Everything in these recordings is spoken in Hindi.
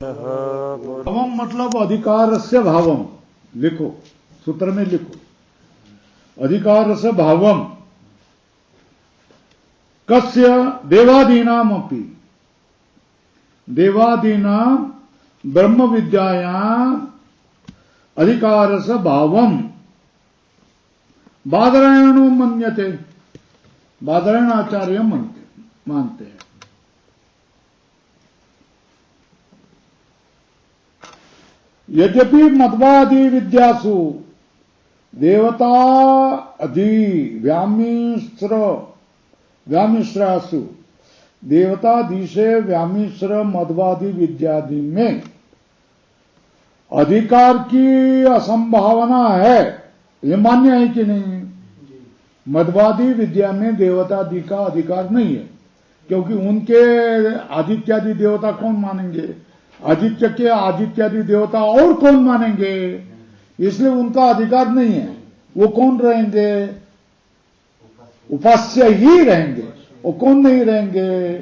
भावम मतलब अधिकार से भावम, लिखो सूत्र में लिखो। अधिकार से भावम कस्य देवादीनाम अपि, देवादीनाम ब्रह्म विद्यायाम अधिकार से भावम बादरायणो मन्यते, बादरायण आचार्य मानते हैं। यद्यपि मध्वादि विद्यासु देवता अधि व्यामिश्रासु देवतादि से व्यामिश्र मध्वादि विद्यादि में अधिकार की असंभावना है, ये मान्य है कि नहीं? मध्वादि विद्या में देवतादि का अधिकार नहीं है, क्योंकि उनके आदित्यादि देवता कौन मानेंगे? आदित्य के आदित्यादि देवता और कौन मानेंगे? इसलिए उनका अधिकार नहीं है। वो कौन रहेंगे? उपास्य ही रहेंगे। वो कौन नहीं रहेंगे?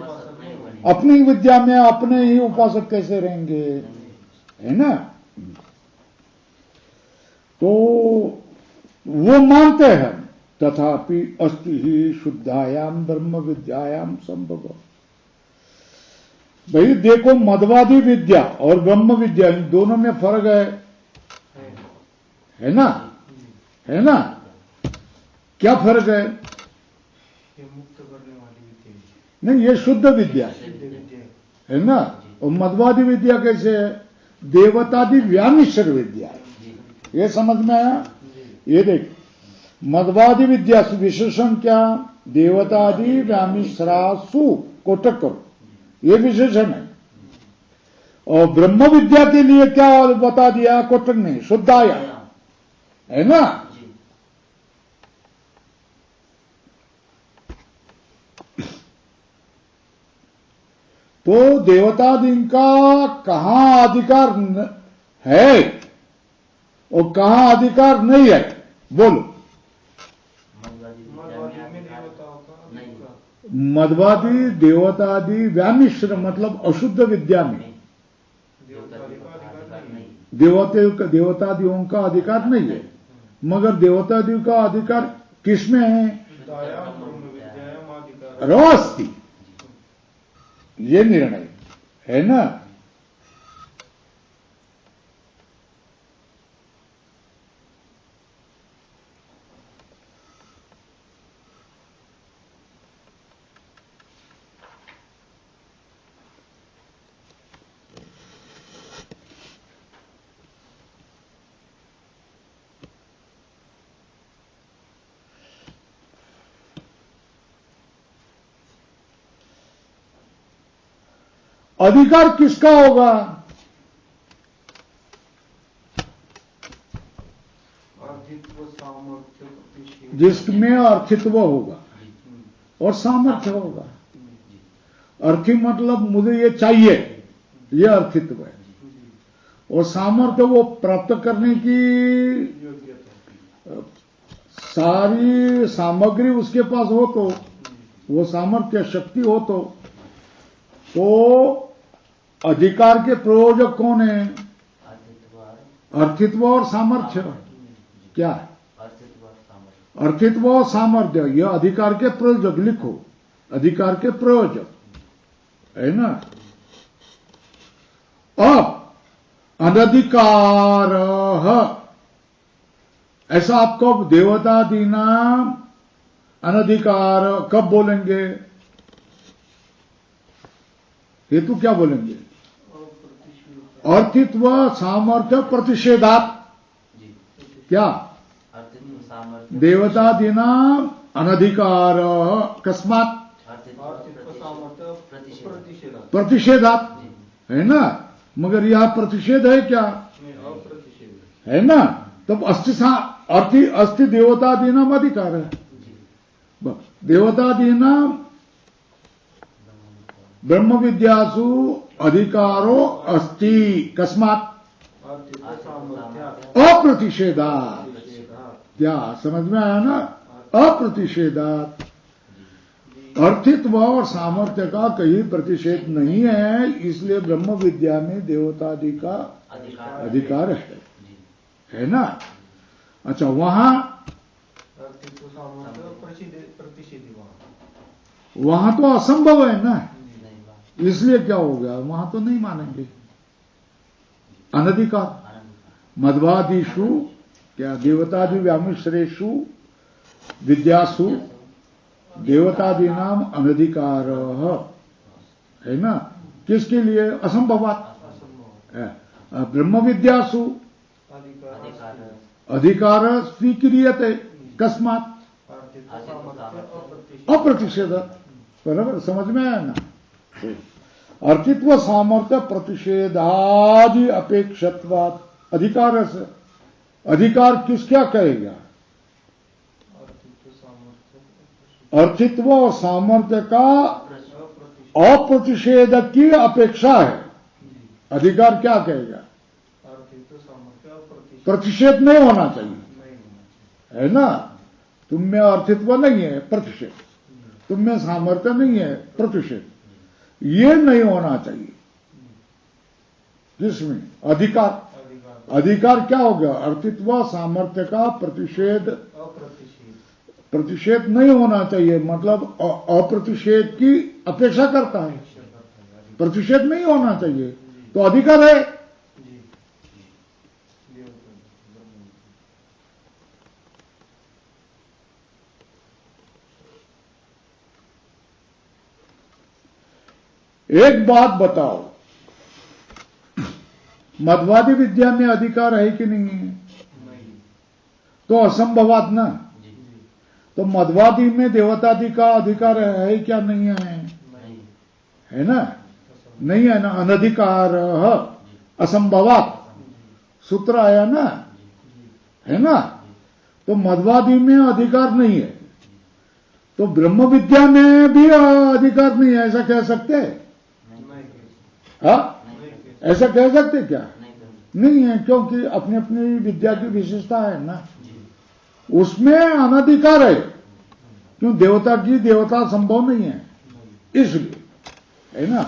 अपनी विद्या में अपने ही उपासक कैसे रहेंगे, है ना? तो वो मानते हैं, तथापि अस्ति ही शुद्धायाम ब्रह्म विद्यायाम संभव। भाई देखो, मध्वादि विद्या और ब्रह्म विद्या इन दोनों में फर्क है ना? है ना? क्या फर्क है? मुक्त करने वाली विद्या नहीं, ये शुद्ध विद्या है ना। और मध्वादि विद्या कैसे है? देवतादि व्यामिश्र विद्या है। ये समझ में आया? ये देख, मध्वादि विद्या विशेषण क्या? देवतादि व्यामिश्रासु कोटक करो, ये विशेषण है। और ब्रह्म विद्या के लिए क्या बता दिया? कोटक ने शुद्धाया, है ना? तो देवतादि का कहां अधिकार है और कहां अधिकार नहीं है, बोलो। मध्वादि देवतादि व्यामिश्र मतलब अशुद्ध विद्या में देवतादियों का अधिकार नहीं है, मगर देवतादियों का अधिकार किसमें है? रवास्ति, ये निर्णय है ना। अधिकार किसका होगा? जिसमें अर्थित्व होगा और सामर्थ्य होगा। अर्थी मतलब मुझे ये चाहिए, ये अर्थित्व है। और सामर्थ्य वो प्राप्त करने की सारी सामग्री उसके पास हो, तो वो सामर्थ्य शक्ति हो, तो अधिकार के प्रयोजक कौन है? अर्थित्व और सामर्थ्य। क्या है? अर्थित्व और सामर्थ्य, यह अधिकार के प्रयोजक। लिखो, अधिकार के प्रयोजक, है ना? अब अनधिकार, ऐसा आप कब देवतादीना अनधिकार कब बोलेंगे? हेतु क्या बोलेंगे? अर्थित्व सामर्थ्य प्रतिषेधात। क्या? देवतादीना अनधिकार कस्मात? प्रतिषेधात, है ना? मगर यह प्रतिषेध है क्या? है ना? तब अस्थि देवतादीनाम अधिकार है। देवतादीनाम ब्रह्म विद्यासु अधिकारो अस्ति कस्मात? अप्रतिषेधात। क्या समझ में आया ना? अप्रतिषेधात। अर्थित्व और सामर्थ्य का कहीं प्रतिषेध नहीं है, इसलिए ब्रह्म विद्या में देवतादि का अधिकार है ना। अच्छा, वहां अर्थित्व सामर्थ्य प्रतिषेधी वहां तो असंभव है ना, इसलिए क्या हो गया, वहां तो नहीं मानेंगे। अनधिकार मध्वादिषु क्या देवतादि व्यामिश्रेषु विद्यासु देवतादि नाम अनधिकार है ना। किसके लिए, असंभवात। ब्रह्म विद्यासु अधिकार स्वीक्रियते, कस्मात अप्रतिषेध। बराबर समझ में आया ना। अर्थित्व सामर्थ्य प्रतिषेधादि अपेक्षत्वात् अधिकार से, अधिकार किस क्या कहेगा, अर्थित्व और सामर्थ्य का अप्रतिषेध की अपेक्षा है। अधिकार क्या कहेगा, प्रतिषेध नहीं होना चाहिए, है ना। तुम में अर्थित्व नहीं है, प्रतिषेध। तुम में सामर्थ्य नहीं है, प्रतिषेध। ये नहीं होना चाहिए। जिसमें अधिकार, अधिकार क्या हो गया, अर्थित्व सामर्थ्य का प्रतिषेध नहीं होना चाहिए, मतलब अप्रतिषेध की अपेक्षा करता है, प्रतिषेध नहीं होना चाहिए, तो अधिकार है। एक बात बताओ, मध्वादि विद्या में अधिकार है कि नहीं है, तो असंभवात ना। तो मध्वादि में देवतादि का अधिकार है क्या, नहीं है, है ना, नहीं है ना। अनधिकार असंभवात सूत्र आया ना, है ना। तो मध्वादि में अधिकार नहीं है, तो ब्रह्म विद्या में भी अधिकार नहीं है, ऐसा कह सकते हैं? हाँ, ऐसा कह सकते क्या? नहीं है, क्योंकि अपनी अपनी विद्या की विशेषता है ना, उसमें अनधिकार है। क्यों, देवता की देवता संभव नहीं है, इसलिए, है ना।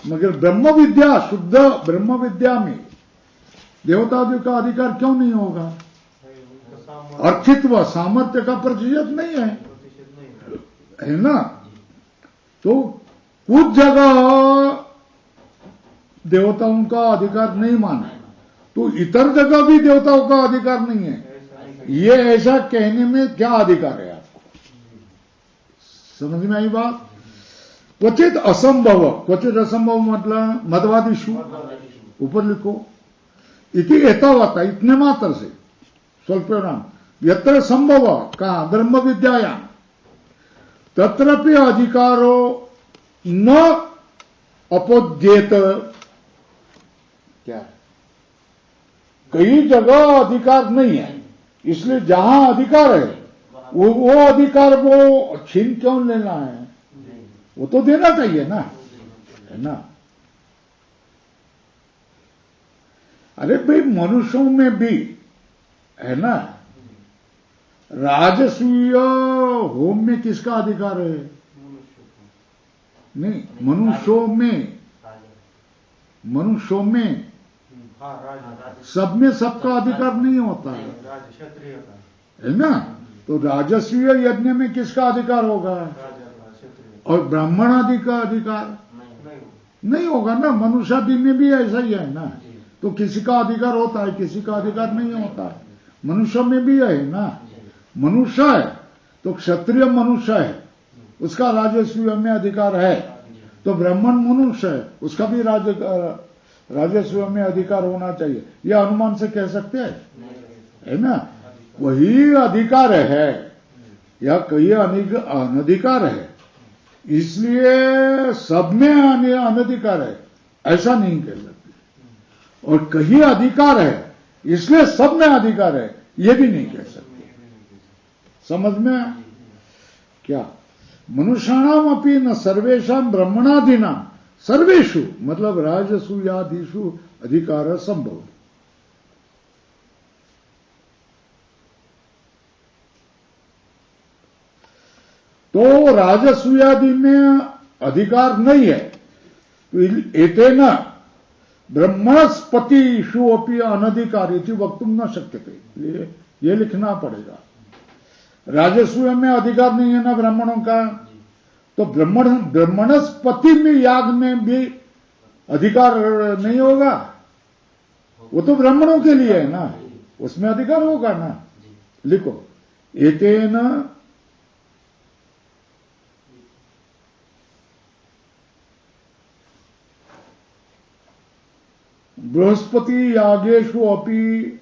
मगर ब्रह्म विद्या, शुद्ध ब्रह्म विद्या में देवता का अधिकार क्यों नहीं होगा? अर्थित्व सामर्थ्य का प्रतिषेध नहीं है ना। तो कुछ जगह देवताओं का अधिकार नहीं माना, तो इतर जगह भी देवताओं का अधिकार नहीं है, ये ऐसा कहने में क्या अधिकार है आपको? समझ में आई बात? क्वचित असंभव, क्वचित असंभव मतलब मध्वादिषु, ऊपर लिखो, इति एतावता, इतने मात्र से, स्वल्पनाम यत्र संभव कहा ब्रह्म विद्यायाम तत्रपि अधिकारो न अपोद्येत। क्या, कई जगह अधिकार नहीं है, इसलिए जहां अधिकार है वो अधिकार वो छीन क्यों लेना है, वो तो देना चाहिए ना, है ना। अरे भाई, मनुष्यों में भी है ना, राजसूय होम में किसका अधिकार है? नहीं, मनुष्यों में सब में सबका अधिकार नहीं होता है ना। तो राजस्वीय यज्ञ में किसका अधिकार होगा? और ब्राह्मण आदि का अधिकार नहीं होगा ना। मनुष्यादि में भी ऐसा ही है ना, तो किसी का अधिकार होता है, किसी का अधिकार नहीं होता है। मनुष्य में भी है ना, मनुष्य है तो क्षत्रिय मनुष्य है, उसका राजस्वीय में अधिकार है। तो ब्राह्मण मनुष्य है, उसका भी राजस्व में अधिकार होना चाहिए। यह अनुमान से कह सकते हैं, है ना। वही अधिकार है या कई अनधिकार है, इसलिए सब में अनधिकार है ऐसा नहीं कह सकते। और कहीं अधिकार है इसलिए सब में अधिकार है, यह भी नहीं कह सकते। समझ में क्या? मनुष्याणाम अपि न सर्वेषां ब्रह्मणादीनां सर्वेषु मतलब राजसूयादिषु अधिकार संभव। तो राजसूयादि में अधिकार नहीं है। तो एतेन ब्रह्मणस्पतिषु अपि अनधिकारिति वक्तुम न शक्यते, ये लिखना पड़ेगा। राजसूय में अधिकार नहीं है ना ब्राह्मणों का, तो ब्रह्मणस्पति में याग में भी अधिकार नहीं होगा। वो तो ब्राह्मणों के लिए है ना, उसमें अधिकार होगा ना। लिखो एतेन बृहस्पति यागेषु अपि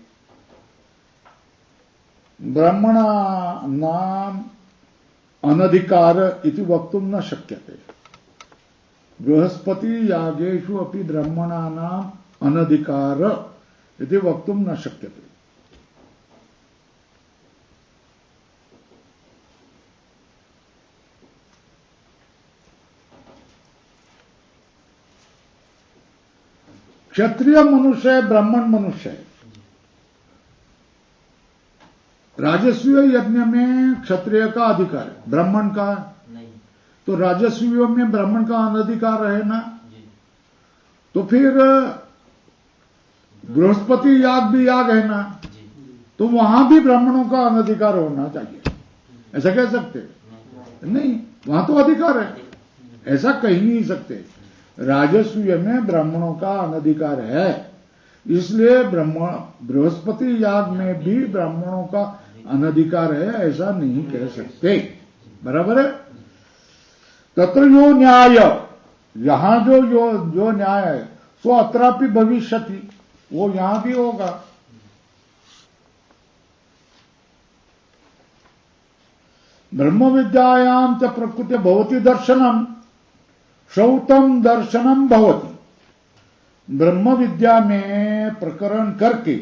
ब्राह्मणानाम् अनधिकार इति वक्तुम न शक्यते। बृहस्पति यागेषु अपि ब्राह्मणानाम् अनधिकार इति वक्तुम न शक्यते। क्षत्रिय मनुष्य है, ब्राह्मण मनुष्य है। राजस्वीय यज्ञ में क्षत्रिय का अधिकार है, ब्राह्मण का नहीं। तो राजस्वीय में ब्राह्मण का अनधिकार है ना। तो फिर बृहस्पति याग भी याग है ना, तो वहां भी ब्राह्मणों का अनधिकार होना चाहिए, ऐसा कह सकते नहीं। वहां तो अधिकार है, ऐसा कह नहीं सकते। राजस्वीय में ब्राह्मणों का अनधिकार है, इसलिए बृहस्पति याग में भी ब्राह्मणों का अनधिकार है, ऐसा नहीं कह सकते। बराबर है। तत्र यो न्याय, यहां जो न्याय है सो अत्रापि भविष्यति, वो यहां भी होगा। ब्रह्म विद्यायां च प्रकृति भवति दर्शनम श्रौतम दर्शनम भवति। ब्रह्म विद्या में प्रकरण करके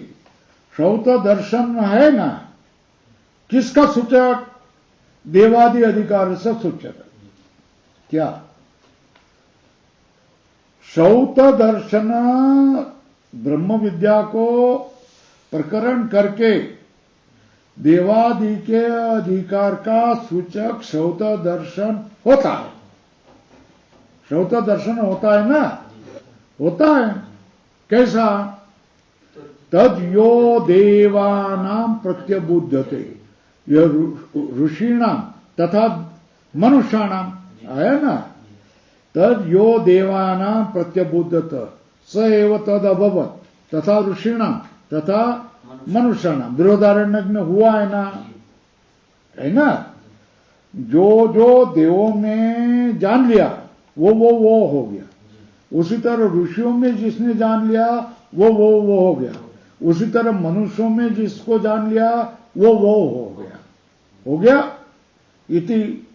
श्रौत दर्शन है ना, किसका सूचक? देवादि अधिकार से सूचक। क्या? श्रौत दर्शन ब्रह्म विद्या को प्रकरण करके देवादि के अधिकार का सूचक श्रौत दर्शन होता है। श्रौत दर्शन होता है ना, होता है। कैसा? तद यो देवानां प्रत्यबुध्यते, यह ऋषीणाम तथा मनुष्याणाम है ना। तद यो देवानां प्रत्यबुद्धत स एव तद अभवत तथा ऋषीणाम तथा मनुष्याणाम। बृहदारण्यक में हुआ है ना, है ना। जो देवों में जान लिया वो हो गया। उसी तरह ऋषियों में जिसने जान लिया वो हो गया। उसी तरह मनुष्यों में जिसको जान लिया वो हो गया। इति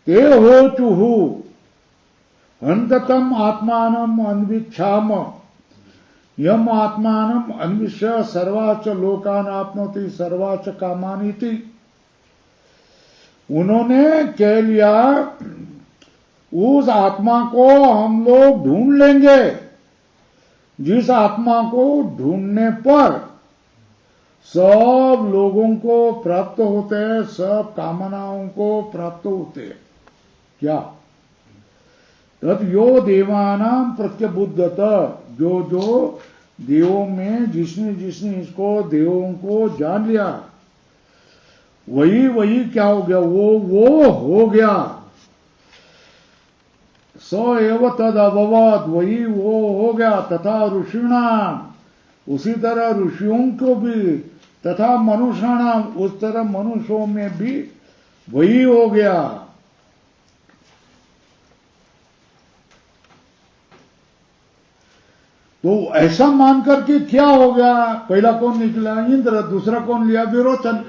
ते हो चुहु हंततम आत्मानम अन्विच्छाम यम आत्मानम अन्विष्य सर्वाच लोकान आपनोति सर्वाच कामानीति। उन्होंने कह लिया उस आत्मा को हम लोग ढूंढ लेंगे, जिस आत्मा को ढूंढने पर सब लोगों को प्राप्त होते हैं, सब कामनाओं को प्राप्त होते हैं। क्या? तद यो देवानां प्रत्यबुद्धत, जो देवों में जिसने इसको देवों को जान लिया वही क्या हो गया? वो हो गया। स एव तद अभवत, वही वो हो गया। तथा ऋषिणाम, उसी तरह ऋषियों को भी, तथा मनुष्याणाम, उस तरह मनुष्यों में भी वही हो गया। तो ऐसा मान करके क्या हो गया? पहला कौन निकला? इंद्र। दूसरा कौन लिया? विरोचन।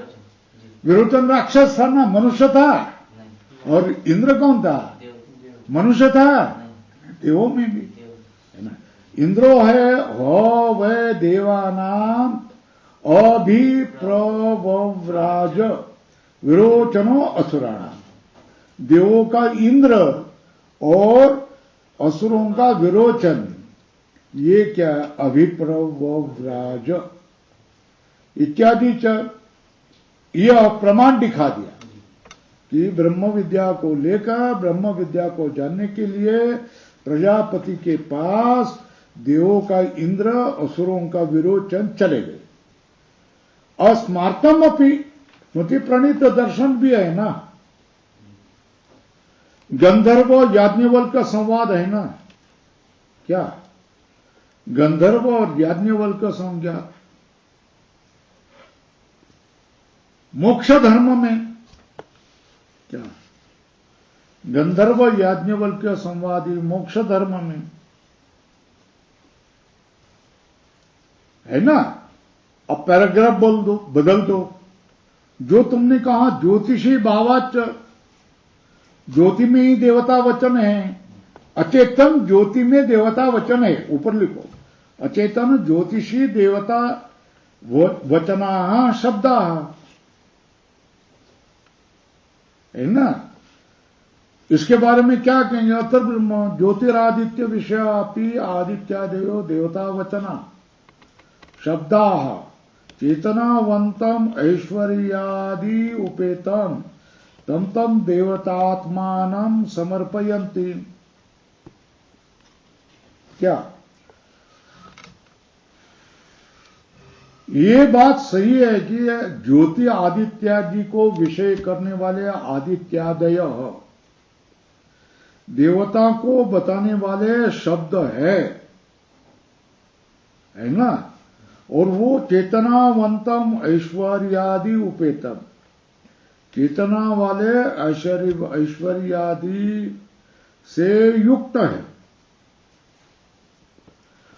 विरोचन राक्षस था ना, मनुष्य था। और इंद्र कौन था? मनुष्य था। देवों में भी है ना। इंद्रो है हो वह देवानाम अभिप्रव्राज विरोचनो असुराणाम। देवों का इंद्र और असुरों का विरोचन, ये क्या? अभिप्रव्राज इत्यादि च, यह प्रमाण दिखा दिया। कि ब्रह्म विद्या को लेकर ब्रह्म विद्या को जानने के लिए प्रजापति के पास देवों का इंद्र असुरों का विरोचन चले गए। अस्मार्तम अपनी स्मृति प्रणीत दर्शन भी है ना, गंधर्व और याज्ञवल्क्य का संवाद है ना, क्या गंधर्व और याज्ञवल्क्य का संज्ञा मोक्ष धर्म में, क्या गंधर्व याज्ञवल्क्य संवादी मोक्ष धर्म में है ना। अब पैराग्राफ बोल दो, बदल दो। जो तुमने कहा ज्योतिषी भावाच, ज्योति में ही देवता वचन है, अचेतन ज्योति में देवता वचन है, ऊपर लिखो अचेतन ज्योतिषी देवता वचना शब्दा है ना। इसके बारे में क्या कहेंगे, अतर ब्रह्म ज्योतिरादित्य विषयापि आदित्यादयो देवता वचना शब्दा चेतनावंतम ऐश्वर्यादि उपेतम तम तम देवतात्मानं समर्पयन्ति। क्या ये बात सही है कि ज्योति आदित्यादि को विषय करने वाले आदित्यादय देवता को बताने वाले शब्द है ना। और वो चेतनावंतम ऐश्वर्यादि उपेतम, चेतना वाले ऐश्वर्यादि से युक्त है।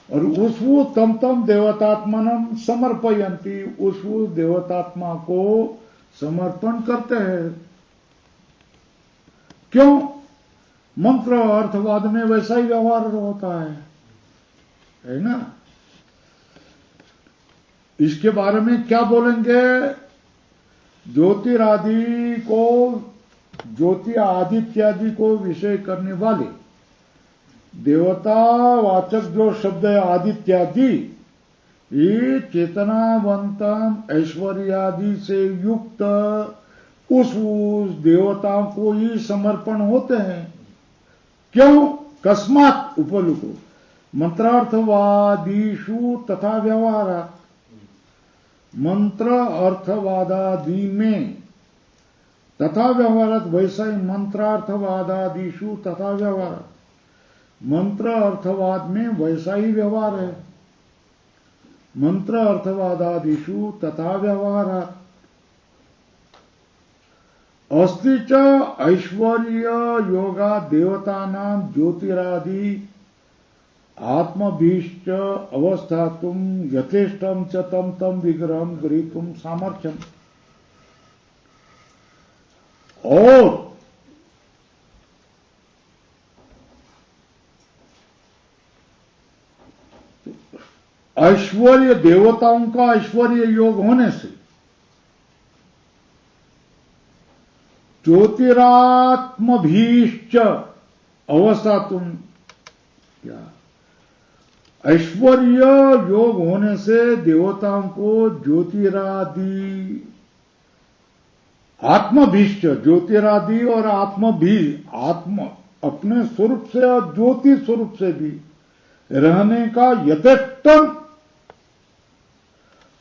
और उसको तम तम देवतात्मनम समर्पयन्ति, उस देवतात्मा को समर्पण करते हैं। क्यों? मंत्र अर्थवाद में वैसा ही व्यवहार होता है ना। इसके बारे में क्या बोलेंगे, ज्योतिरादि को, ज्योति आदित्यादि को विषय करने वाले देवतावाचक जो शब्द है आदित्यादि, ये चेतनावंतम ऐश्वर्यादि से युक्त उस देवताओं को ही समर्पण होते हैं। क्यों? कस्मात् उपलुको मंत्रार्थवादीषु तथा व्यवहारात्, मंत्र अर्थवादादि में तथा व्यवहारात्, वैसा ही मंत्रार्थवादादिषु तथा व्यवहारात्, मंत्र अर्थवाद में वैसा ही व्यवहार है। मंत्र अर्थवादादिषु तथा व्यवहारात् अस्ति च ऐश्वर्य योगा देवतानां ज्योतिरादि आत्मभीश्च अवस्थातुम यथेष्टम च तम तम विग्रहम गृहीतुम सामर्थ्यम। और ऐश्वर्य देवताओं का ऐश्वर्य योग होने से ज्योतिरात्मभीश्च अवस्थातुम, क्या ऐश्वर्य योग होने से देवताओं को ज्योतिरादि आत्मभीष्ट, ज्योतिरादि और आत्मभी, आत्म अपने स्वरूप से और ज्योति स्वरूप से भी रहने का यथेष्टम,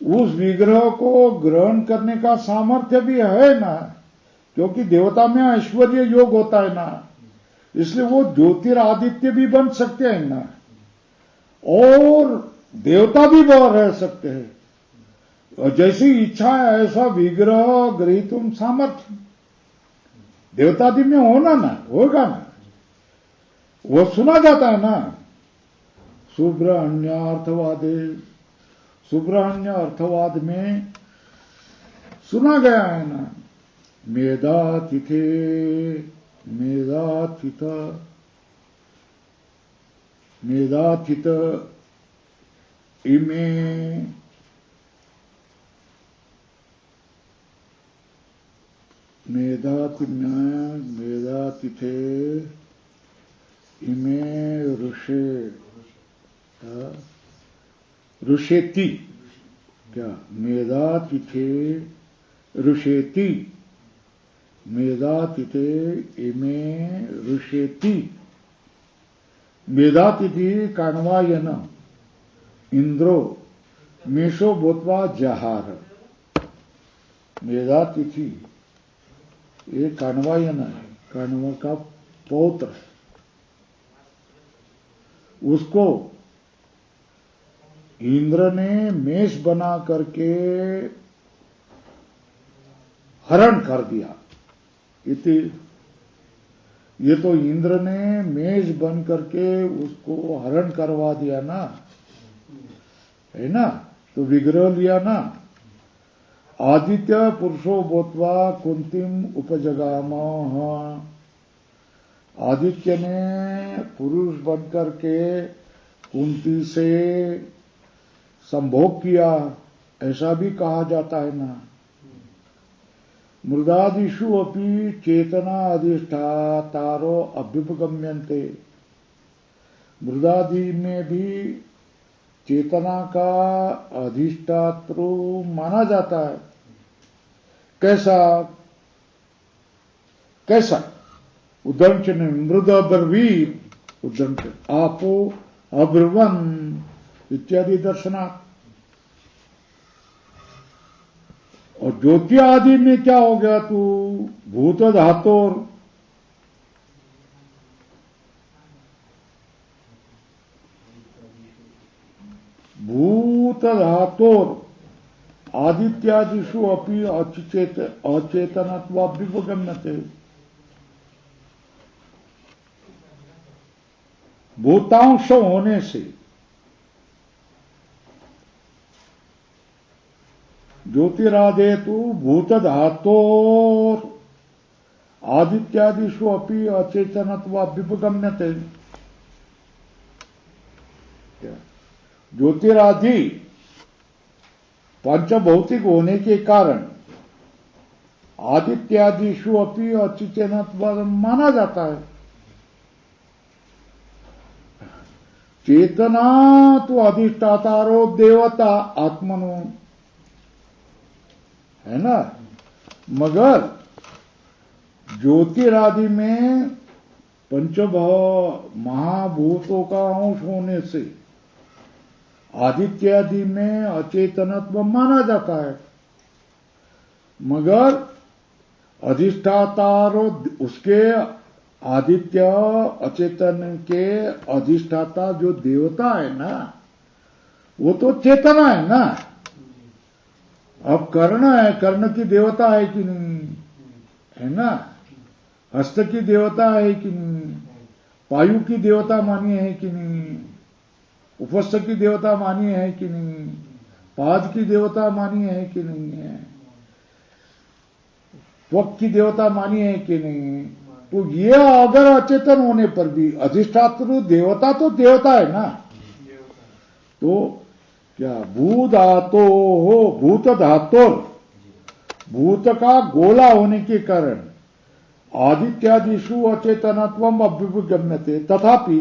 उस विग्रह को ग्रहण करने का सामर्थ्य भी है ना। क्योंकि देवता में ऐश्वर्य योग होता है ना, इसलिए वो ज्योतिरादित्य भी बन सकते हैं ना, और देवता भी रह सकते हैं। और जैसी इच्छा है ऐसा विग्रह गृहीतुम सामर्थ्य देवतादि में होना ना, होगा ना। वो सुना जाता है ना, सुब्रह्मण्यार्थवादे, सुब्रह्मण्य अर्थवाद में सुना गया है ना, मेधातिथे मेधातिथ मेधातिथ इमे मेधातिथे इमे ऋषेति, क्या मेधातिथे ऋषेति, मेधातिथे इमे ऋषेति मेधातिथि काण्वायन इंद्रो मेषो बोत्वा जहार। मेधातिथि ये काण्वायन है, काण्व का पौत्र है, उसको इंद्र ने मेष बना करके हरण कर दिया। ये तो इंद्र ने मेष बन करके उसको हरण करवा दिया ना, है ना, तो विग्रह लिया ना। आदित्य पुरुषो बोत्वा कुंतीम उपजगाम। आदित्य ने पुरुष बन करके कुंती से संभोग किया, ऐसा भी कहा जाता है ना। मृदादिषु अपि चेतना अधिष्ठातारो अभ्युपगम्यन्ते। मृदादि में भी चेतना का अधिष्ठातृ माना जाता है। कैसा कैसा? उदंचन मृद ब्रवीत, उदंचन आपो अब्रवन इत्यादि दर्शनार्थ। और ज्योति आदि में क्या हो गया तू? भूत धातोर, भूत धातोर आदित्यादिषु अपि अचेतनत्वाभ्युपगम्यते। भूतांश होने से ज्योतिरादे तो भूत धातोर आदित्यादिषु अपि अचेतनत्वाभ्युपगम्यते। ज्योतिरादि पंचभौतिक होने के कारण आदित्यादिषु अपि अचेतनत्व माना जाता है। चेतना तो अधिष्ठातारो देवता आत्मनो, है ना। मगर ज्योतिरादि में महाभूतों का अंश होने से आदित्यादि में अचेतनत्व माना जाता है। मगर अधिष्ठातारो उसके आदित्य अचेतन के अधिष्ठाता जो देवता है ना, वो तो चेतना है ना। अब कर्ण है, कर्ण की देवता है कि नहीं, है ना। हस्त की देवता है कि नहीं, पायु की देवता मानी है कि नहीं, उपस्थ की देवता मानी है कि नहीं, पाद की देवता मानी है कि नहीं है, त्वक की देवता मानी है कि नहीं। तो ये अगर अचेतन होने पर भी अधिष्ठात्र देवता तो देवता है ना। तो क्या भूधातो हो, भूत धातुर, भूत का गोला होने के कारण आदित्यादिषु अचेतनत्वम अभ्युपगम्यते। तथापि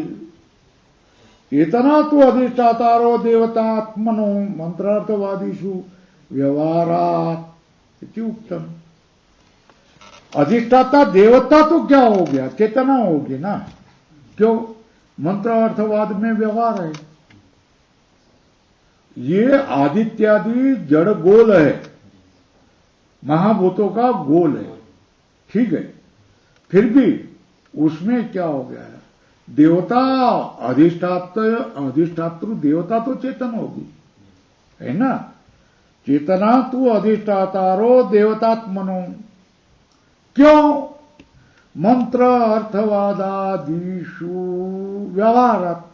चेतना तो अधिष्ठातारो देवतात्मनो मंत्रार्थवादीषु व्यवहारात् इति उक्तम। अधिष्ठाता देवता तो क्या हो गया? चेतना होगी ना। क्यों? मंत्र अर्थवाद में व्यवहार है। ये आदित्यादि जड़ गोल है, महाभूतों का गोल है, ठीक है। फिर भी उसमें क्या हो गया है? देवता अधिष्ठातृ देवता तो चेतन होगी, है ना। चेतना तो अधिष्ठातारो देवतात्मनो। क्यों? मंत्र अर्थवादादिषु व्यवहारात्।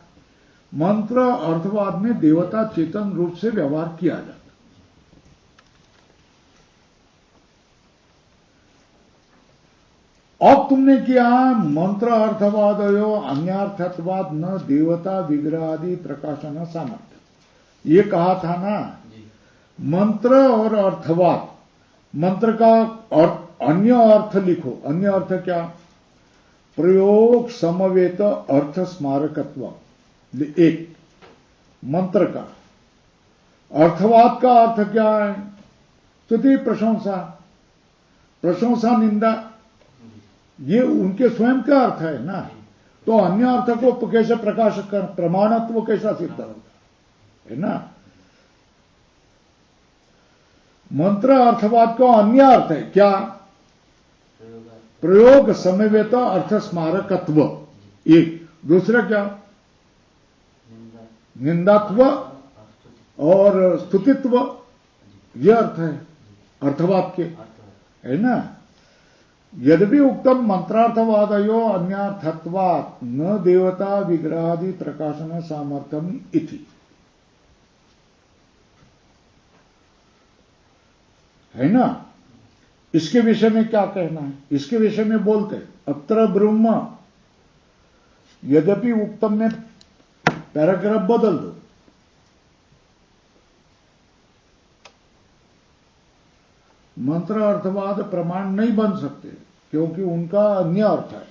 मंत्र अर्थवाद में देवता चेतन रूप से व्यवहार किया जाता। अब तुमने किया मंत्र अर्थवादयो अन्यार्थत्वाद न देवता विग्रह आदि प्रकाशन सामर्थ्य। ये कहा था ना, मंत्र और अर्थवाद, मंत्र का अन्य अर्थ लिखो। अन्य अर्थ क्या? प्रयोग समवेत अर्थ स्मारकत्व। एक मंत्र का। अर्थवाद का अर्थ क्या है? स्तुति प्रशंसा, प्रशंसा निंदा, ये उनके स्वयं का अर्थ है ना, तो अन्य अर्थ को कैसे प्रकाश कर, प्रमाणत्व कैसा सिद्ध होगा, है ना। मंत्र अर्थवाद का अन्य अर्थ है क्या, प्रयोग समवेत अर्थ स्मारकत्व, एक। दूसरा क्या, निंदात्व और स्तुतित्व, यह अर्थ है अर्थवाद के, है ना। यद्यपि उक्तम मंत्रार्थवादयो अन्यार्थत्वात् न देवता विग्रहादि प्रकाशन सामर्थ्यम इति, है ना। इसके विषय में क्या कहना है, इसके विषय में बोलते अत्र ब्रह्म, यद्यपि उक्तम में पैराग्राफ बदल दो, मंत्र अर्थवाद प्रमाण नहीं बन सकते क्योंकि उनका अन्य अर्थ है।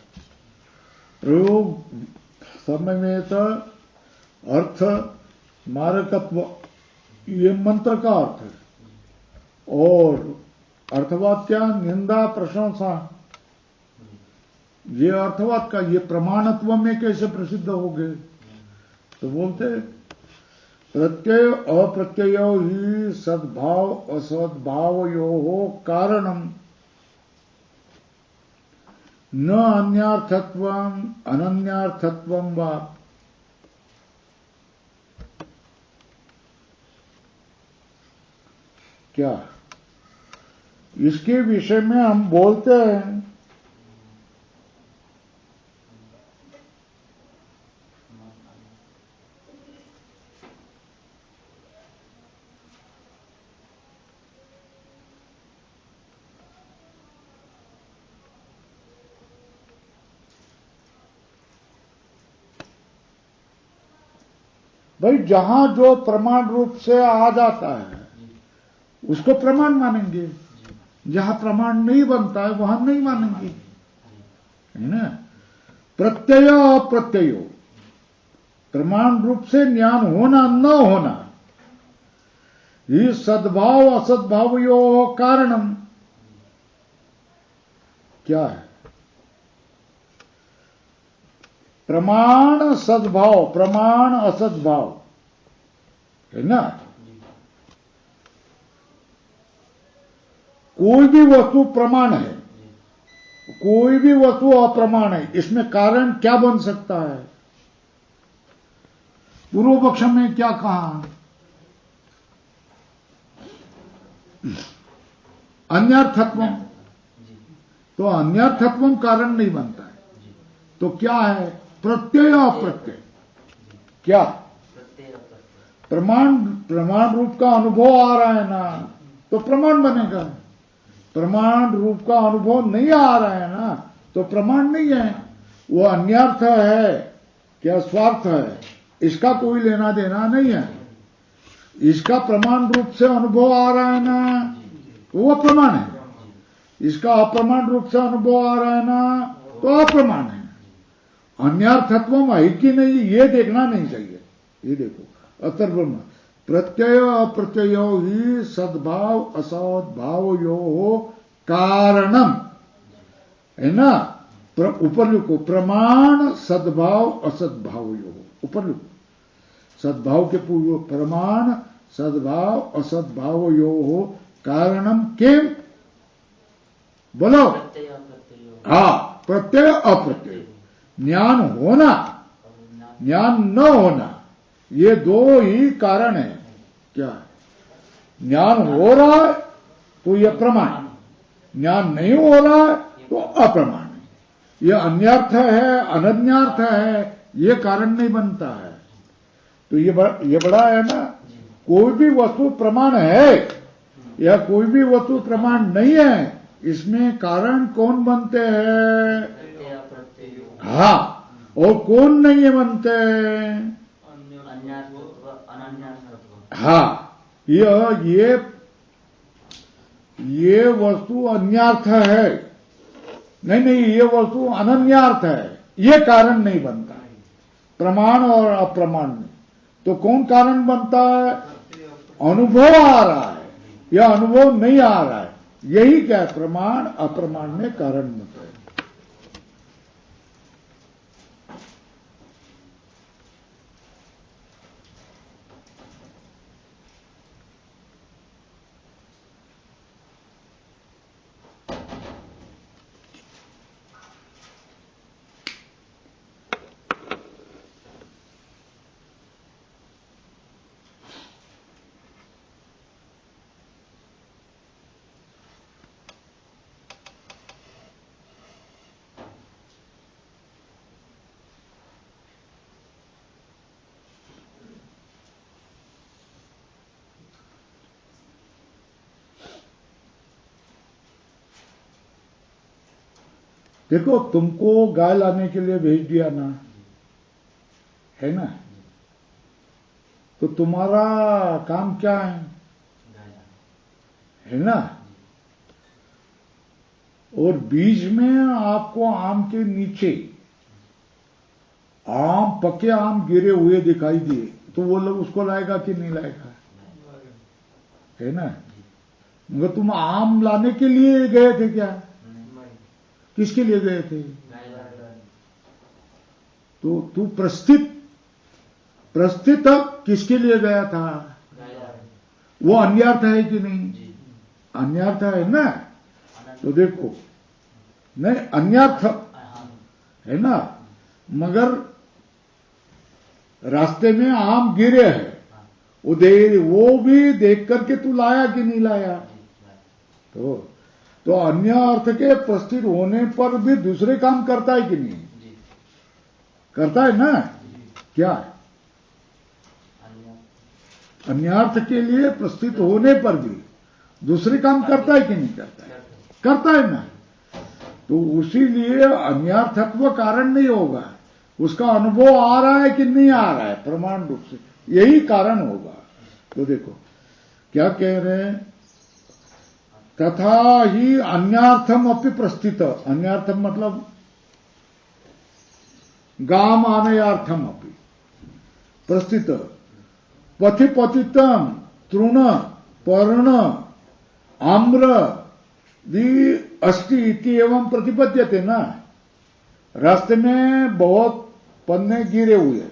प्रयोग समवेत अर्थ स्मारकत्व, ये मंत्र का अर्थ है, और अर्थवाद क्या, निंदा प्रशंसा, ये अर्थवाद का, ये प्रमाणत्व में कैसे प्रसिद्ध हो गए। तो बोलते प्रत्यय अप्रत्यय ही सद्भाव असद्भावयोः कारणम न अन्यार्थत्वम अनन्यार्थत्वम वा। क्या इसके विषय में हम बोलते हैं, भाई जहां जो प्रमाण रूप से आ जाता है उसको प्रमाण मानेंगे, जहां प्रमाण नहीं बनता है वहां नहीं मानेंगे, है ना। प्रत्यय अप्रत्यय, प्रमाण रूप से ज्ञान होना न होना, ये सद्भाव असद्भावयोः कारणम क्या है, प्रमाण सद्भाव प्रमाण असद्भाव, है ना। कोई भी वस्तु प्रमाण है, कोई भी वस्तु अप्रमाण है, इसमें कारण क्या बन सकता है। पूर्व पक्ष में क्या कहा, अन्यार्थत्व, तो अन्यार्थत्व कारण नहीं बनता है, तो क्या है, प्रत्यय अप्रत्यय, क्या प्रमाण रूप का अनुभव आ रहा है ना, तो प्रमाण बनेगा। प्रमाण रूप का अनुभव नहीं आ रहा है ना, तो प्रमाण नहीं है, वो अन्यार्थ है, क्या स्वार्थ है, इसका कोई लेना देना नहीं है। इसका प्रमाण रूप से अनुभव आ रहा है ना, वो प्रमाण है, इसका अप्रमाण रूप से अनुभव आ रहा है ना, तो अप्रमाण है। अन्यार्थत्व है कि नहीं, ये देखना नहीं चाहिए। ये देखो अतर्ब्रह्म प्रत्यय अप्रत्यय ही सद्भाव असद्भावयोः कारणम, है ना। ऊपर लिखो प्रमाण सद्भाव असद्भावयोः, ऊपर लिखो सद्भाव के पूर्व प्रमाण सद्भाव असद्भावयोः कारणम किम, बोलो। हाँ, प्रत्यय अप्रत्यय, ज्ञान होना ज्ञान न होना, ये दो ही कारण है। क्या ज्ञान हो रहा है तो ये प्रमाण, ज्ञान नहीं हो रहा है तो अप्रमाण है। ये अन्यार्थ है अनन्यार्थ है, ये कारण नहीं बनता है। तो ये बड़ा है ना, कोई भी वस्तु प्रमाण है या कोई भी वस्तु प्रमाण नहीं है, इसमें कारण कौन बनते हैं, हाँ, और कौन नहीं बनते, हाँ। ये वस्तु अन्यार्थ है, नहीं ये वस्तु अनन्यार्थ है, ये कारण नहीं बनता है प्रमाण और अप्रमाण में। तो कौन कारण बनता है, अनुभव आ रहा है या अनुभव नहीं आ रहा है, यही क्या है, प्रमाण अप्रमाण में कारण बनता है। देखो, तुमको गाय लाने के लिए भेज दिया ना, है ना, तो तुम्हारा काम क्या है ना, और बीच में आपको आम के नीचे पके आम गिरे हुए दिखाई दिए, तो वो लोग उसको लाएगा कि नहीं लाएगा, है ना। मगर तुम आम लाने के लिए गए थे क्या? किसके लिए गए थे? तो तू प्रस्थित किसके लिए गया था? वो अन्यार्थ है कि नहीं? अन्यार्थ है ना। तो देखो, नहीं अन्यार्थ है ना, मगर रास्ते में आम गिरे हैं, वो भी देख करके तू लाया कि नहीं लाया? तो अन्य अर्थ के प्रस्थित होने पर भी दूसरे काम करता है कि नहीं? करता है ना। क्या अन्यार्थ के लिए प्रस्थित होने पर भी दूसरे काम करता है कि नहीं करता है? करता है ना। तो उसी लिए अन्यार्थत्व कारण नहीं होगा, उसका अनुभव आ रहा है कि नहीं आ रहा है, प्रमाण रूप से यही कारण होगा। तो देखो क्या कह रहे हैं, तथा ही अन्यार्थम अपि प्रस्थित। अन्यार्थम मतलब गाम आनयार्थम अपि प्रस्थित। पथि पतितम तृण पर्ण आम्र दी अस्ति इति एवं प्रतिपद्यते ना। रास्ते में बहुत पन्ने गिरे हुए,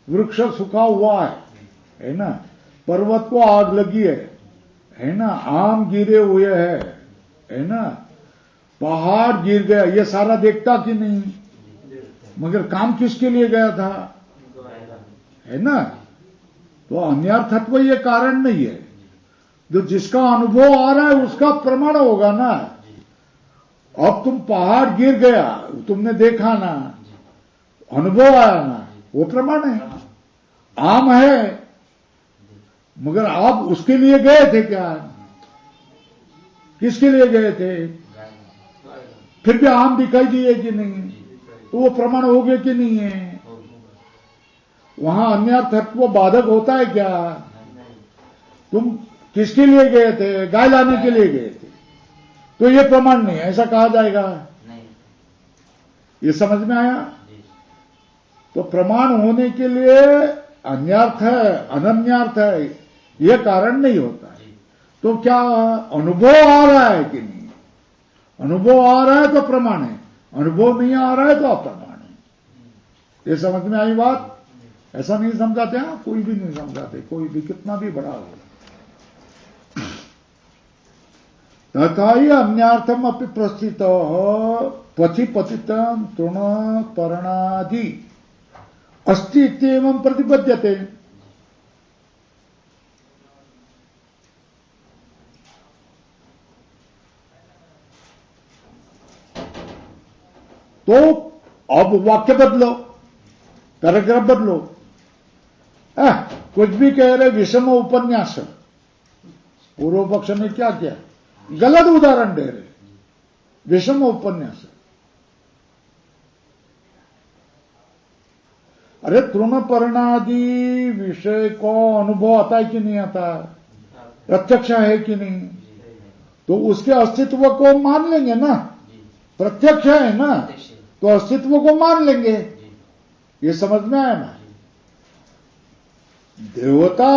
वृक्ष सूखा हुआ है ना, पर्वत को आग लगी है ना, आम गिरे हुए है ना, पहाड़ गिर गया, ये सारा देखता कि नहीं? मगर काम किसके लिए गया था, है ना। तो अन्यार्थत्व ये कारण नहीं है, जो जिसका अनुभव आ रहा है उसका प्रमाण होगा ना। अब तुम पहाड़ गिर गया, तुमने देखा ना, अनुभव आया ना, वो प्रमाण है। आम है, मगर आप उसके लिए गए थे क्या? किसके लिए गए थे? फिर भी आम दिखाई दिए कि नहीं? तो वो प्रमाण हो गए कि नहीं है? वहां अन्यार्थत्व बाधक होता है क्या? तुम किसके लिए गए थे? गाय लाने के लिए गए थे, तो ये प्रमाण नहीं, ऐसा कहा जाएगा? ये समझ में आया? तो प्रमाण होने के लिए अन्यार्थ है, अनन्यार्थ है, ये कारण नहीं होता है। तो क्या अनुभव आ रहा है कि नहीं? अनुभव आ रहा है तो प्रमाण है, अनुभव नहीं आ रहा है तो अप्रमाण है। ये समझ में आई बात? ऐसा नहीं समझाते हैं, कोई भी नहीं समझाते, कोई भी कितना भी बड़ा हो। तथा ही अन्यार्थम अपि प्रस्थित पथि पतितम तृण पर्णादि अस्ति इत्येवं प्रतिपद्यते। तो अब वाक्य बदलो, पैराग्राफ बदलो। कुछ भी कह रहे विषम उपन्यास, पूर्व पक्ष ने क्या किया, गलत उदाहरण दे रहे, विषम उपन्यास। अरे तृणपर्णादि विषय को अनुभव आता है कि नहीं आता? प्रत्यक्ष है कि नहीं? तो उसके अस्तित्व को मान लेंगे ना, प्रत्यक्ष है ना, तो अस्तित्व को मान लेंगे। ये समझ में आया ना? देवता,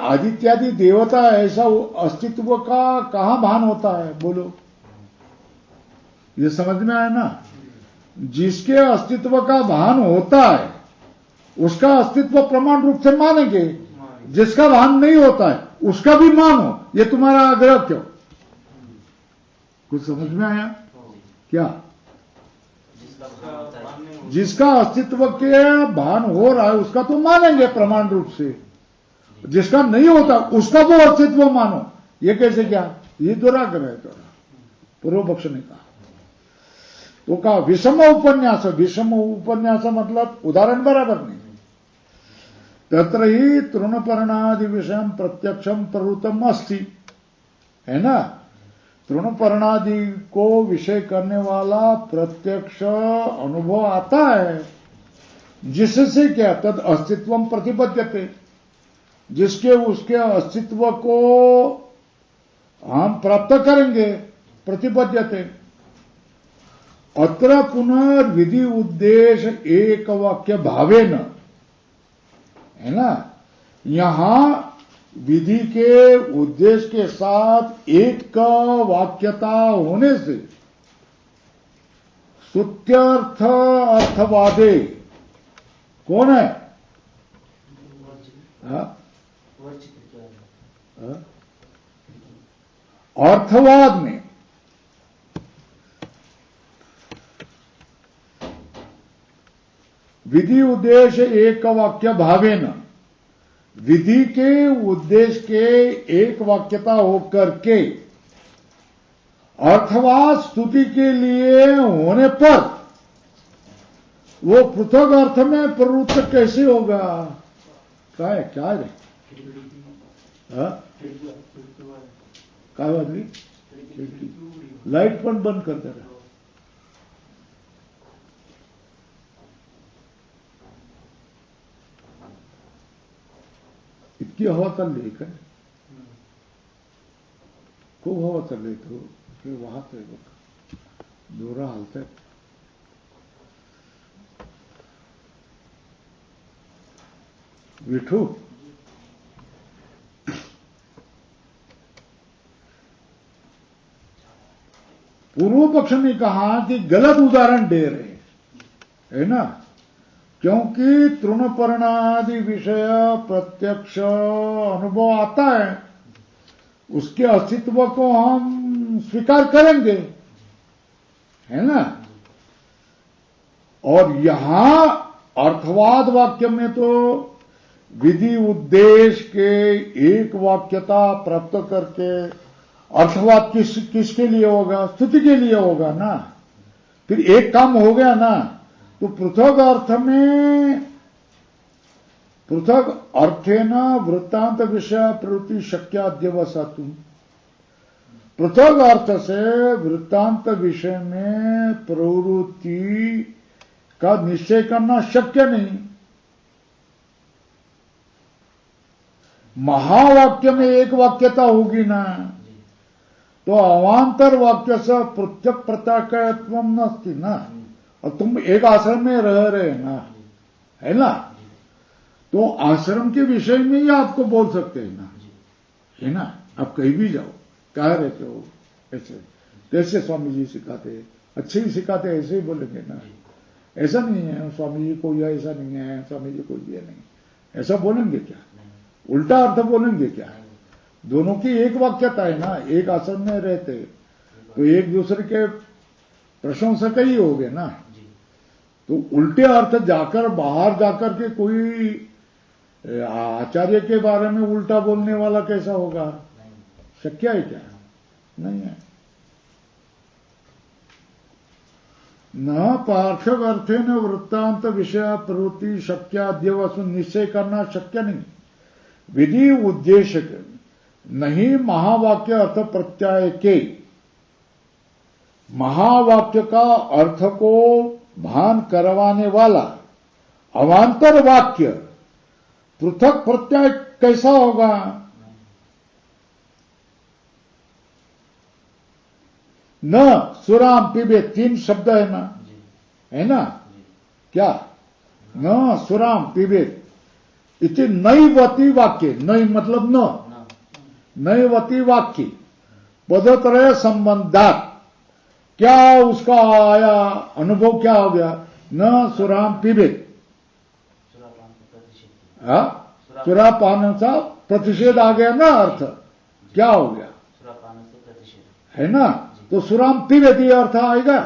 आदित्यादि देवता, ऐसा अस्तित्व का कहां भान होता है, बोलो? ये समझ में आया ना? जिसके अस्तित्व का भान होता है उसका अस्तित्व प्रमाण रूप से मानेंगे, जिसका भान नहीं होता है उसका भी मानो। ये तुम्हारा आग्रह क्यों? कुछ समझ में आया क्या? जिसका अस्तित्व के भान हो रहा है उसका तो मानेंगे प्रमाण रूप से, जिसका नहीं होता उसका वो अस्तित्व मानो। ये कैसे? क्या ये दुराग्रह है थोड़ा, पूर्व पक्ष ने कहा। तो कहा विषम उपन्यास, विषम उपन्यास मतलब उदाहरण बराबर नहीं। तत्र ही तृणपर्णादि विषम प्रत्यक्षम प्रवृत्तम अस्ति, है ना। तृणपर्णादि को विषय करने वाला प्रत्यक्ष अनुभव आता है, जिससे क्या तद अस्तित्वम प्रतिपद्यते, जिसके उसके अस्तित्व को हम प्राप्त करेंगे, प्रतिपद्यते। अत्र पुनर्विधि उद्देश्य एक वाक्य भावेन, है ना, यहां विधि के उद्देश्य के साथ एक वाक्यता होने से स्तुत्यर्थ अर्थवादे कौन है? अर्थवाद में विधि उद्देश्य एक वाक्य भावेन, विधि के उद्देश्य के एक वाक्यता होकर के अर्थवाद स्तुति के लिए होने पर वो पृथक अर्थ में प्रवृत्त कैसे होगा? क्या है काय वाजली? लाईट पण बंद कर जरा. इतकी हवा चालली काय? खूप हवा चालली तो हे वाहत आहे बघ, दोरा हालतात. विठू पूर्व पक्ष ने कहा कि गलत उदाहरण दे रहे है ना, क्योंकि तृणपर्णादि विषय प्रत्यक्ष अनुभव आता है, उसके अस्तित्व को हम स्वीकार करेंगे, है ना. और यहां अर्थवाद वाक्य में तो विधि उद्देश्य के एक वाक्यता प्राप्त करके अर्थवाद किसके लिए होगा? स्तुति के लिए होगा ना. फिर एक काम हो गया ना. तो पृथक अर्थ में पृथक अर्थेन वृत्तांत विषय प्रवृत्ति शक्याद्यवसातु, पृथक अर्थ से वृत्तांत विषय में प्रवृत्ति का निश्चय करना शक्य नहीं. महावाक्य में एक वाक्यता होगी ना, तो अवांतर वाक्य से प्रत्यक प्रत्याकत्व नस्ती ना. और तुम एक आश्रम में रह रहे ना, है ना, तो आश्रम के विषय में ही आपको बोल सकते हैं ना, है ना. आप कहीं भी जाओ, कह रहते हो ऐसे, कैसे स्वामी जी सिखाते, अच्छे ही सिखाते, ऐसे ही बोलेंगे ना. ऐसा नहीं है स्वामी जी कोई ऐसा नहीं है, स्वामी जी कोई ये नहीं, ऐसा बोलेंगे क्या? उल्टा अर्थ बोलेंगे क्या? दोनों की एक वाक्यता है ना. एक आश्रम में रहते तो एक दूसरे के प्रशंसक ही हो गए ना. तो उल्टे अर्थ जाकर बाहर जाकर के कोई आचार्य के बारे में उल्टा बोलने वाला कैसा होगा? शक्य है क्या? नहीं है. न पार्थक अर्थे न वृत्तांत विषय प्रवृत्ति शक्याद्यवसु, निश्चय करना शक्य नहीं. विधि उद्देश्य नहीं महावाक्य अर्थ प्रत्यय के, महावाक्य का अर्थ को भान करवाने वाला अवांतर वाक्य पृथक प्रत्यय कैसा होगा? न सुराम पीबे, तीन शब्द है ना, है ना. क्या? न सुराम पीबे इति नैवती वाक्य, नई मतलब न, नैवती वाक्य पदत्रय संबंधात, क्या उसका आया अनुभव? क्या हो गया? न सुराम पीबेत, सुरापान सा प्रतिषेध आ गया ना. अर्थ क्या हो गया? है ना. तो सुराम पीबेत ये अर्थ आएगा,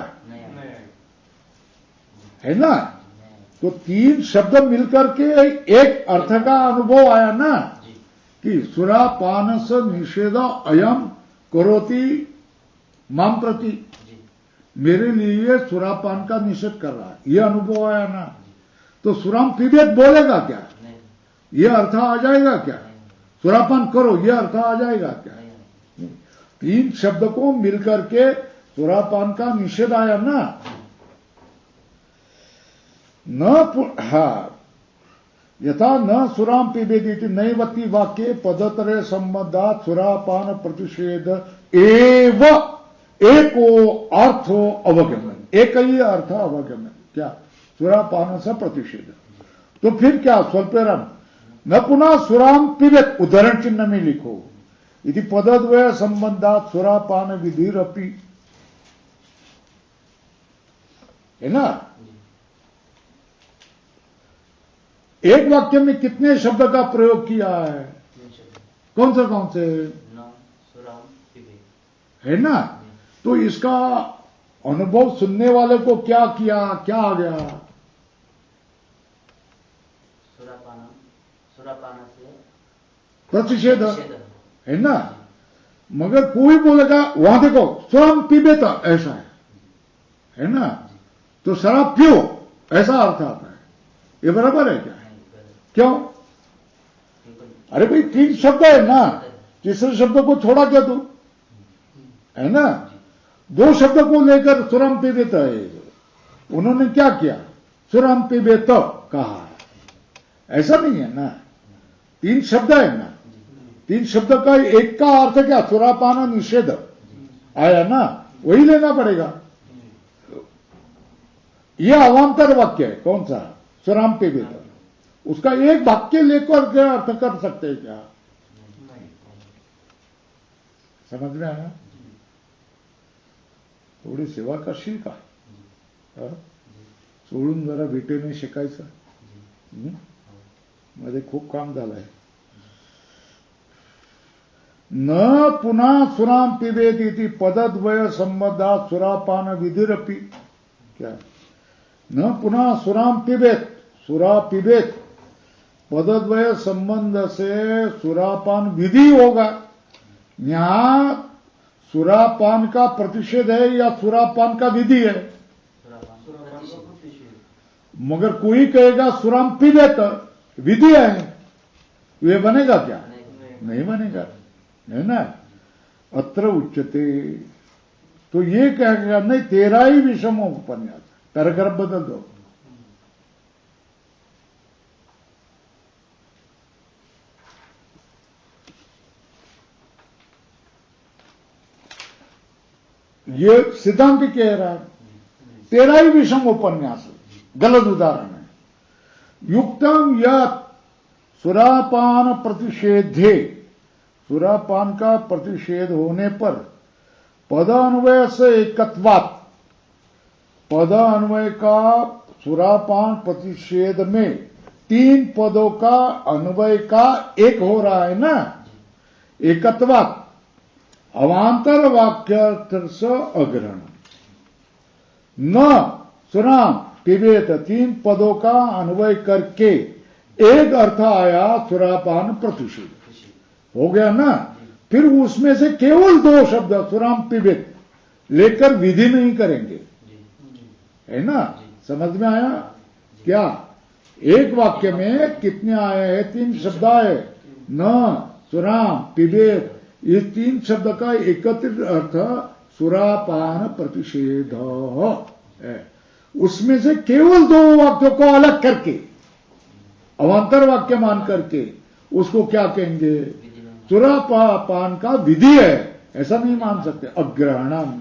है ना. तो तीन शब्द मिलकर के एक अर्थ का अनुभव आया ना, कि सुरापान से निषेध अयम करोति माम प्रति, मेरे लिए सुरापान का निषेध कर रहा है, यह अनुभव आया ना. तो सुराम पीबेत बोलेगा क्या? यह अर्थ आ जाएगा क्या? सुरापान करो यह अर्थ आ जाएगा क्या? तीन शब्द को मिलकर के सुरापान का निषेध आया ना। यथा न सुराम पिबेदिति नैवति वाक्ये पदतरे संबंधात सुरापान प्रतिषेध एव एको अर्थो अवगमन, एक ही अर्थ अवगमन, क्या सुरापान से प्रतिषेध। तो फिर क्या स्वल्पेरम न पुनः सुराम पिबेत, उदाहरण चिन्ह में लिखो, इति पदद्वय संबंधात सुरापान विधिरपि, है ना। एक वाक्य में कितने शब्द का प्रयोग किया है, कौन से है ना। तो इसका अनुभव सुनने वाले को क्या किया, क्या आ गया, प्रतिषेध, है ना। मगर कोई बोलेगा वहां देखो सुराम पीबेता ऐसा है ना, तो शराब पियो ऐसा अर्थ आता है, ये बराबर है क्या, क्यों। अरे भाई तीन शब्द है ना, तीसरे शब्द को छोड़ा क्या तू, है ना। दो शब्द को लेकर सुराम पिबेत है, उन्होंने क्या किया, सुराम पिबेत कहा है, ऐसा नहीं है ना। तीन शब्द है ना, तीन शब्द का एक का अर्थ क्या, सुरापान निषेध आया ना, वही लेना पड़ेगा। यह अवांतर वाक्य है, कौन सा, सुराम पिबेत, उसका एक वाक्य लेकर के अर्थ कर सकते हैं क्या, समझ में आया। थोडी सेवा करशील का, सोडून जरा भेटेने शिकायचं, मध्ये खूप काम झालंय। न पुनः सुराम पिबेत इति पदद्वय संबंधात सुरापान विधिरपि, क्या न पुनः सुराम पिबेत, सुरा पिबेत पदद्वय संबंध से सुरापान विधि होगा। यहां सुरापान का प्रतिषेध है या सुरापान का विधि है, मगर कोई कहेगा सुराम पिबेत विधि है, ये बनेगा क्या, नहीं बनेगा, है ना। अत्र उच्यते, तो ये कहेगा नहीं, तेरा ही विषम उपन्यास, पैराग्राफ बदल दो। ये सिद्धांत कह रहा है, तेरा ही विषम उपन्यास, गलत उदाहरण है। युक्तम यत् सुरापान प्रतिषेधे, सुरापान का प्रतिषेध होने पर पद अन्वय से एकत्वात्, पद अन्वय का सुरापान प्रतिषेध में तीन पदों का अन्वय का एक हो रहा है ना, एकत्वात् अवांतर वाक्यार्थ अग्रहण, न सुराम पिबेत तीन पदों का अन्वय करके एक अर्थ आया सुरापान प्रतिषेध, हो गया ना। फिर उसमें से केवल दो शब्द सुराम पिबेत लेकर विधि नहीं करेंगे, है ना, समझ में आया क्या। एक वाक्य में कितने आए हैं, तीन शब्द आए, न सुराम पिबेत, ये तीन शब्द का एकत्रित अर्थ सुरापान प्रतिषेध है। उसमें से केवल दो वाक्यों को अलग करके अवांतर वाक्य मान करके उसको क्या कहेंगे, सुरापान का विधि है, ऐसा नहीं मान सकते, अग्रहणम।